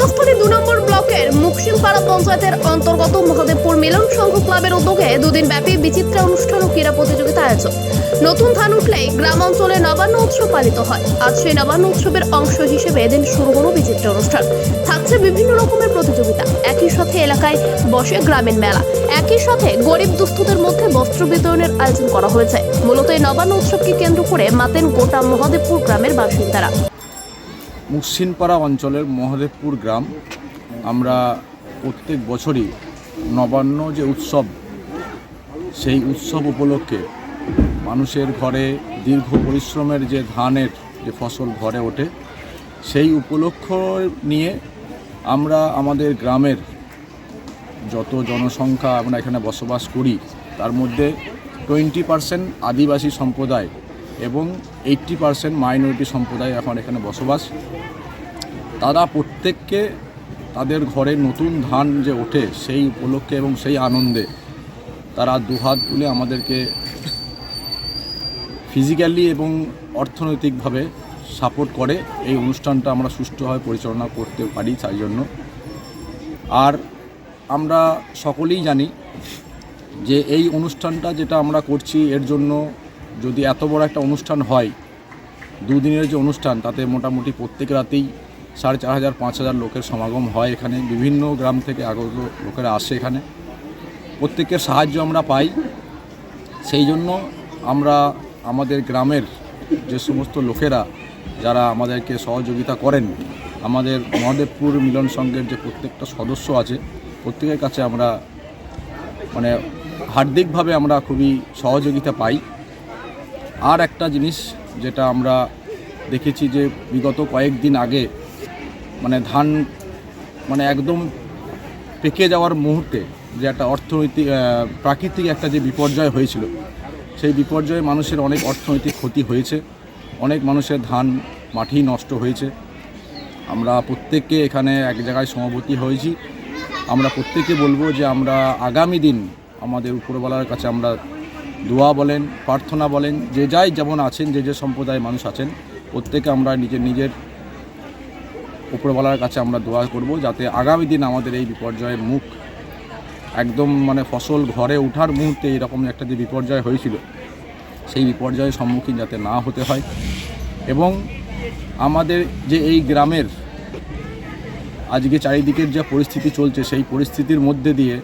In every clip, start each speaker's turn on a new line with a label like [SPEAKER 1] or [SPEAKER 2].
[SPEAKER 1] ঘটনাস্থলে 2 নম্বর ব্লকের মুকসিমপাড়া পঞ্চায়েতের অন্তর্গত মহাদেবপুর মিলন সংঘ ক্লাবের উদ্যোগে দুদিন ব্যাপী বিচিত্র অনুষ্ঠান ও ক্রীড়া প্রতিযোগিতা আয়োজন। নতুন ধান উঠলেই গ্রাম অঞ্চলে নবান্ন উৎসব পালিত হয়। আজ সেই নবান্ন উৎসবের অংশ হিসেবে এদিন শুরু হলো বিচিত্র অনুষ্ঠান। থাকছে বিভিন্ন রকমের প্রতিযোগিতা। একই সাথে এলাকায় বসে গ্রামীণ মেলা। একই সাথে গরিব দুস্থদের মধ্যে বস্ত্র বিতরণের আয়োজন করা হয়েছে। মূলত এই নবান্ন উৎসবকে কেন্দ্র করে মাতেন গোটা মহাদেবপুর গ্রামের বাসিন্দারা।
[SPEAKER 2] মুকসিমপাড়া অঞ্চলের মহাদেবপুর গ্রাম, আমরা প্রত্যেক বছরই নবান্ন যে উৎসব, সেই উৎসব উপলক্ষে মানুষের ঘরে দীর্ঘ পরিশ্রমের যে ধানের যে ফসল ঘরে ওঠে, সেই উপলক্ষ নিয়ে আমরা আমাদের গ্রামের যত জনসংখ্যা আমরা এখানে বসবাস করি, তার মধ্যে 20% আদিবাসী সম্প্রদায় এবং 80% মাইনরিটি সম্প্রদায় এখন এখানে বসবাস। তারা প্রত্যেককে তাদের ঘরে নতুন ধান যে ওঠে সেই উপলক্ষে এবং সেই আনন্দে তারা দুহাত তুলে আমাদেরকে ফিজিক্যালি এবং অর্থনৈতিকভাবে সাপোর্ট করে। এই অনুষ্ঠানটা আমরা সুষ্ঠুভাবে পরিচালনা করতে পারি তাই জন্য। আর আমরা সকলেই জানি যে এই অনুষ্ঠানটা যেটা আমরা করছি, এর জন্য যদি এত বড় একটা অনুষ্ঠান হয়, দুদিনের যে অনুষ্ঠান, তাতে মোটামুটি প্রত্যেক রাতেই 4,500-5,000 লোকের সমাগম হয়। এখানে বিভিন্ন গ্রাম থেকে আগত লোকেরা আসে, এখানে প্রত্যেকের সাহায্য আমরা পাই। সেই জন্য আমরা আমাদের গ্রামের যে সমস্ত লোকেরা যারা আমাদেরকে সহযোগিতা করেন, আমাদের মহাদেবপুর মিলন সংঘের যে প্রত্যেকটা সদস্য আছে, প্রত্যেকের কাছে আমরা হার্দিকভাবে আমরা খুবই সহযোগিতা পাই। আর একটা জিনিস যেটা আমরা দেখেছি যে বিগত কয়েকদিন আগে ধান একদম পেকে যাওয়ার মুহূর্তে যে একটা অর্থনৈতিক প্রাকৃতিক একটা যে বিপর্যয় হয়েছিল, সেই বিপর্যয়ে মানুষের অনেক অর্থনৈতিক ক্ষতি হয়েছে, অনেক মানুষের ধান মাটি নষ্ট হয়েছে। আমরা প্রত্যেককে এখানে এক জায়গায় সমবেত হয়েছি। আমরা প্রত্যেকে বলবো যে আমরা আগামী দিন আমাদের উপরওয়ালার কাছে আমরা দোয়া বলেন, প্রার্থনা বলেন, যে যাই যেমন আছেন, যে সম্প্রদায়ের মানুষ আছেন, প্রত্যেকে আমরা নিজের উপরওয়ালার কাছে আমরা দোয়া করব, যাতে আগামী দিন আমাদের এই বিপর্যয়ের মুখ একদম ফসল ঘরে ওঠার মুহূর্তে এরকম একটা যে বিপর্যয় হয়েছিল, সেই বিপর্যয়ের সম্মুখীন যাতে না হতে হয়। এবং আমাদের যে এই গ্রামের আজকে চারিদিকের যে পরিস্থিতি চলছে, সেই পরিস্থিতির মধ্যে দিয়ে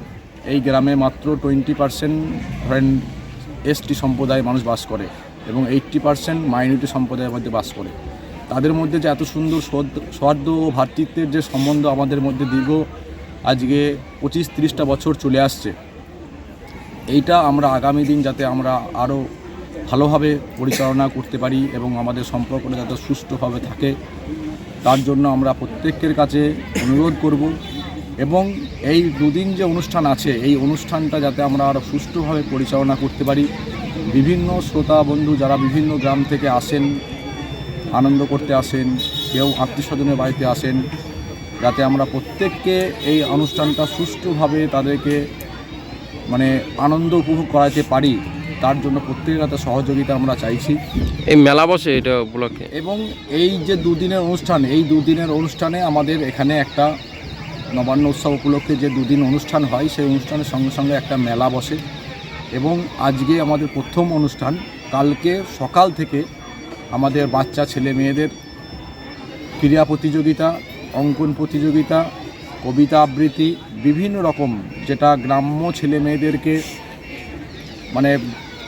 [SPEAKER 2] এই গ্রামে মাত্র 20% ধরেন এসটি সম্প্রদায়ের মানুষ বাস করে এবং 80% মাইনরিটি সম্প্রদায়ের মধ্যে বাস করে। তাদের মধ্যে যে এত সুন্দর সৌহার্দ্য ও ভ্রাতৃত্বের যে সম্বন্ধ আমাদের মধ্যে দীর্ঘ আজকে 25-30টা বছর চলে আসছে, এইটা আমরা আগামী দিন যাতে আমরা আরও ভালোভাবে পরিচালনা করতে পারি এবং আমাদের সম্পর্কটা যাতে সুষ্ঠুভাবে থাকে, তার জন্য আমরা প্রত্যেকের কাছে অনুরোধ করব। এবং এই দুদিন যে অনুষ্ঠান আছে, এই অনুষ্ঠানটা যাতে আমরা আরও সুষ্ঠুভাবে পরিচালনা করতে পারি। বিভিন্ন শ্রোতা বন্ধু যারা বিভিন্ন গ্রাম থেকে আসেন, আনন্দ করতে আসেন, কেউ আত্মীয়স্বজনের বাড়িতে আসেন, যাতে আমরা প্রত্যেককে এই অনুষ্ঠানটা সুষ্ঠুভাবে তাদেরকে আনন্দ উপভোগ করাতে পারি, তার জন্য প্রত্যেকের কাছে সহযোগিতা আমরা চাইছি।
[SPEAKER 3] এই মেলা বসে এটা উপলক্ষে,
[SPEAKER 2] এবং এই যে দুদিনের অনুষ্ঠান, এই দুদিনের অনুষ্ঠানে আমাদের এখানে একটা নবান্ন উৎসব উপলক্ষে যে দুদিন অনুষ্ঠান হয়, সেই অনুষ্ঠানের সঙ্গে সঙ্গে একটা মেলা বসে। এবং আজকে আমাদের প্রথম অনুষ্ঠান, কালকে সকাল থেকে আমাদের বাচ্চা ছেলে মেয়েদের ক্রীড়া প্রতিযোগিতা, অঙ্কন প্রতিযোগিতা, কবিতা আবৃত্তি, বিভিন্ন রকম যেটা গ্রাম্য ছেলে মেয়েদেরকে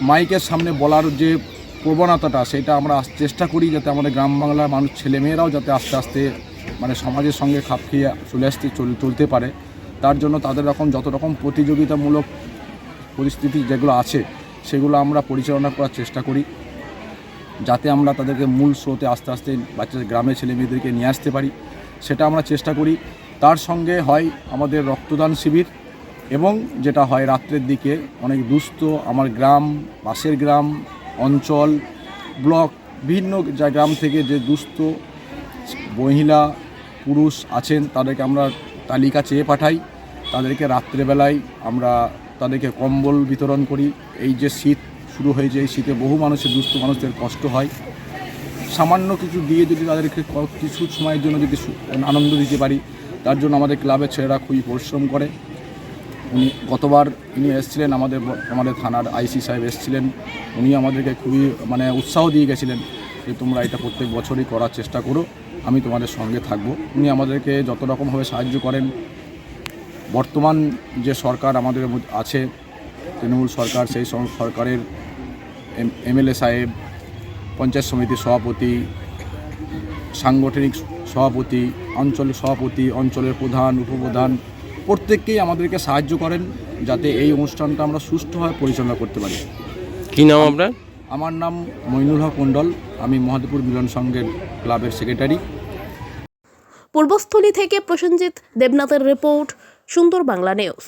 [SPEAKER 2] মাইকের সামনে বলার যে প্রবণতাটা, সেটা আমরা চেষ্টা করি যাতে আমাদের গ্রাম বাংলার মানুষ ছেলেমেয়েরাও যাতে আস্তে আস্তে সমাজের সঙ্গে খাপ খেয়ে চলতে পারে। তার জন্য তাদের যত রকম প্রতিযোগিতামূলক পরিস্থিতি যেগুলো আছে, সেগুলো আমরা পরিচালনা করার চেষ্টা করি, যাতে আমরা তাদেরকে মূল স্রোতে আস্তে আস্তে বাচ্চাদের গ্রামের ছেলেমেয়েদেরকে নিয়ে আসতে পারি, সেটা আমরা চেষ্টা করি। তার সঙ্গে হয় আমাদের রক্তদান শিবির, এবং যেটা হয় রাত্রের দিকে অনেক দুস্থ আমার গ্রাম, পাশের গ্রাম, অঞ্চল, ব্লক, বিভিন্ন গ্রাম থেকে যে দুস্থ মহিলা পুরুষ আছেন, তাদেরকে আমরা তালিকা চেয়ে পাঠাই। তাদেরকে রাত্রেবেলায় আমরা তাদেরকে কম্বল বিতরণ করি। এই যে শীত শুরু হয়েছে, এই শীতে বহু মানুষের, দুস্থ মানুষদের কষ্ট হয়। সামান্য কিছু দিয়ে যদি তাদেরকে কিছু সময়ের জন্য যদি আনন্দ দিতে পারি, তার জন্য আমাদের ক্লাবের ছেলেরা খুবই পরিশ্রম করে। উনি গতবার এসেছিলেন, আমাদের থানার আইসি সাহেব এসেছিলেন, উনি আমাদেরকে খুবই মানে উৎসাহ দিয়ে গেছিলেন যে তোমরা এটা প্রত্যেক বছরই করার চেষ্টা করো, আমি তোমাদের সঙ্গে থাকব। উনি আমাদেরকে যত রকমভাবে সাহায্য করেন। বর্তমান যে সরকার আমাদের আছে তৃণমূল সরকার, সেই সরকারের এমএলএ সাহেব, পঞ্চায়েত সমিতির সভাপতি, সাংগঠনিক সভাপতি, আঞ্চলিক সভাপতি, অঞ্চলের প্রধান, উপপ্রধান প্রত্যেককেই আমাদেরকে সাহায্য করেন যাতে এই অনুষ্ঠানটা আমরা সুষ্ঠুভাবে পরিচালনা করতে পারি।
[SPEAKER 3] কী নাম আপনার?
[SPEAKER 2] আমার নাম মইনুল হক মণ্ডল, আমি মহাদেবপুর মিলন সংঘের ক্লাবের সেক্রেটারি।
[SPEAKER 1] পূর্বস্থলী থেকে প্রসেনজিৎ দেবনাথের রিপোর্ট, সুন্দর বাংলা নিউজ।